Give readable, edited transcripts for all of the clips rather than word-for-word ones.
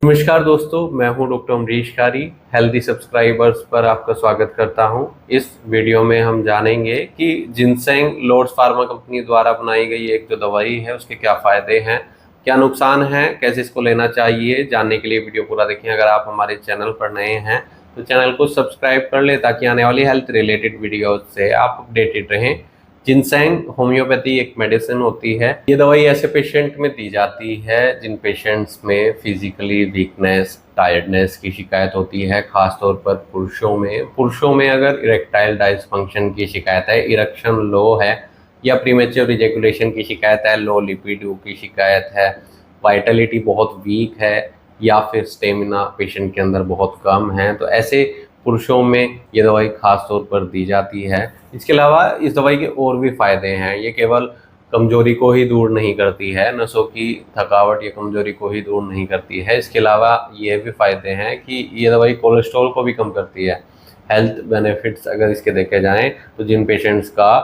नमस्कार दोस्तों, मैं हूं डॉक्टर अमरीश कारी। हेल्दी सब्सक्राइबर्स पर आपका स्वागत करता हूं। इस वीडियो में हम जानेंगे कि जिनसेंग लॉर्ड्स फार्मा कंपनी द्वारा बनाई गई एक जो दवाई है उसके क्या फ़ायदे हैं, क्या नुकसान हैं, कैसे इसको लेना चाहिए। जानने के लिए वीडियो पूरा देखें। अगर आप हमारे चैनल पर नए हैं तो चैनल को सब्सक्राइब कर लें ताकि आने वाली हेल्थ रिलेटेड वीडियो से आप अपडेटेड रहें। जिनसेंग होम्योपैथी एक मेडिसिन होती है। ये दवाई ऐसे पेशेंट में दी जाती है जिन पेशेंट्स में फिजिकली वीकनेस, टायर्डनेस की शिकायत होती है। खासतौर पर पुरुषों में अगर इरेक्टाइल डायसफंक्शन की शिकायत है, इरेक्शन लो है, या प्रीमेच्योर इजैकुलेशन की शिकायत है, लो लिपिडो की शिकायत है, वाइटलिटी बहुत वीक है, या फिर स्टेमिना पेशेंट के अंदर बहुत कम है, तो ऐसे पुरुषों में ये दवाई खास तौर पर दी जाती है। इसके अलावा इस दवाई के और भी फ़ायदे हैं। ये केवल कमजोरी को ही दूर नहीं करती है, नसों की थकावट या कमजोरी को ही दूर नहीं करती है। इसके अलावा ये भी फ़ायदे हैं कि ये दवाई कोलेस्ट्रॉल को भी कम करती है। हेल्थ बेनिफिट्स अगर इसके देखे जाएँ तो जिन पेशेंट्स का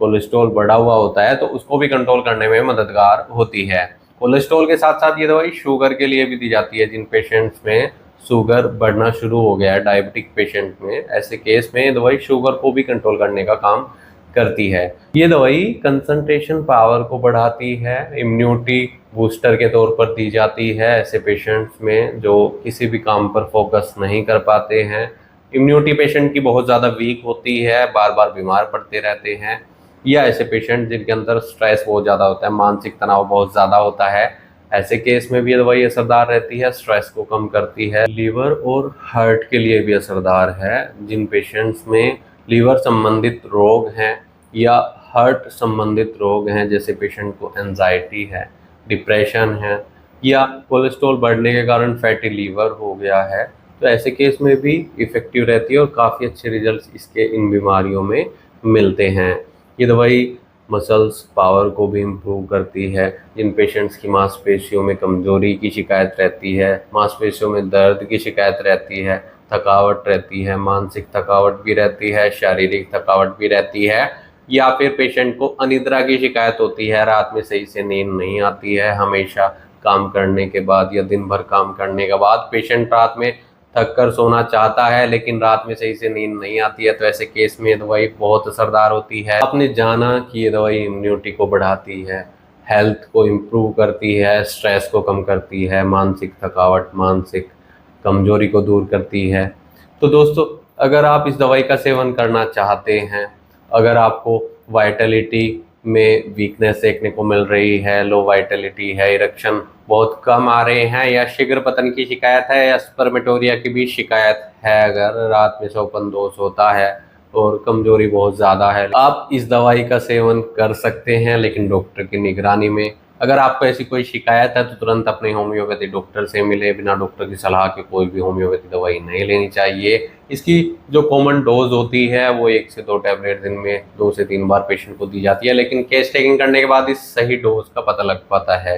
कोलेस्ट्रॉल बढ़ा हुआ होता है तो उसको भी कंट्रोल करने में मददगार होती है। कोलेस्ट्रॉल के साथ साथ ये दवाई शुगर के लिए भी दी जाती है। जिन पेशेंट्स में शुगर बढ़ना शुरू हो गया है, डायबिटिक पेशेंट में, ऐसे केस में ये दवाई शुगर को भी कंट्रोल करने का काम करती है। ये दवाई कंसंट्रेशन पावर को बढ़ाती है, इम्यूनिटी बूस्टर के तौर पर दी जाती है ऐसे पेशेंट्स में जो किसी भी काम पर फोकस नहीं कर पाते हैं। इम्यूनिटी पेशेंट की बहुत ज़्यादा वीक होती है, बार बार बीमार पड़ते रहते हैं, या ऐसे पेशेंट जिनके अंदर स्ट्रेस बहुत ज़्यादा होता है, मानसिक तनाव बहुत ज़्यादा होता है, ऐसे केस में भी ये दवाई असरदार रहती है, स्ट्रेस को कम करती है। लीवर और हार्ट के लिए भी असरदार है। जिन पेशेंट्स में लीवर संबंधित रोग हैं या हार्ट संबंधित रोग हैं, जैसे पेशेंट को एंजाइटी है, डिप्रेशन है, या कोलेस्ट्रॉल बढ़ने के कारण फैटी लीवर हो गया है, तो ऐसे केस में भी इफ़ेक्टिव रहती है और काफ़ी अच्छे रिजल्ट्स इसके इन बीमारियों में मिलते हैं। ये दवाई मसल्स पावर को भी इम्प्रूव करती है। जिन पेशेंट्स की मांसपेशियों में कमजोरी की शिकायत रहती है, मांसपेशियों में दर्द की शिकायत रहती है, थकावट रहती है, मानसिक थकावट भी रहती है, शारीरिक थकावट भी रहती है, या फिर पेशेंट को अनिद्रा की शिकायत होती है, रात में सही से नींद नहीं आती है, हमेशा काम करने के बाद या दिन भर काम करने के बाद पेशेंट रात में थक कर सोना चाहता है लेकिन रात में सही से नींद नहीं आती है, तो ऐसे केस में ये दवाई बहुत असरदार होती है। आपने जाना कि ये दवाई इम्यूनिटी को बढ़ाती है, हेल्थ को इम्प्रूव करती है, स्ट्रेस को कम करती है, मानसिक थकावट, मानसिक कमजोरी को दूर करती है। तो दोस्तों, अगर आप इस दवाई का सेवन करना चाहते हैं, अगर आपको वाइटलिटी में वीकनेस देखने को मिल रही है, लो वाइटलिटी है, इरेक्शन बहुत कम आ रहे हैं, या शीघ्र पतन की शिकायत है, या स्पर्मेटोरिया की भी शिकायत है, अगर रात में सोपन दोष होता है और कमजोरी बहुत ज़्यादा है, आप इस दवाई का सेवन कर सकते हैं, लेकिन डॉक्टर की निगरानी में। अगर आपको ऐसी कोई शिकायत है तो तुरंत अपने होम्योपैथी डॉक्टर से मिले। बिना डॉक्टर की सलाह के कोई भी होम्योपैथी दवाई नहीं लेनी चाहिए। इसकी जो कॉमन डोज होती है वो 1 से 2 टैबलेट दिन में 2 से 3 बार पेशेंट को दी जाती है, लेकिन केस टेकिंग करने के बाद इस सही डोज का पता लग पाता है।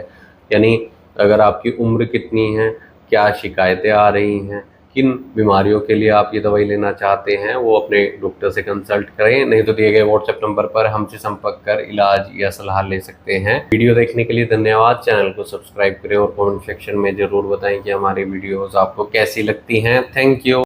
यानी अगर आपकी उम्र कितनी है, क्या शिकायतें आ रही हैं, किन बीमारियों के लिए आप ये दवाई लेना चाहते हैं, वो अपने डॉक्टर से कंसल्ट करें। नहीं तो दिए गए व्हाट्सएप नंबर पर हमसे संपर्क कर इलाज या सलाह ले सकते हैं। वीडियो देखने के लिए धन्यवाद। चैनल को सब्सक्राइब करें और कमेंट सेक्शन में ज़रूर बताएं कि हमारी वीडियोस आपको कैसी लगती हैं। Thank you.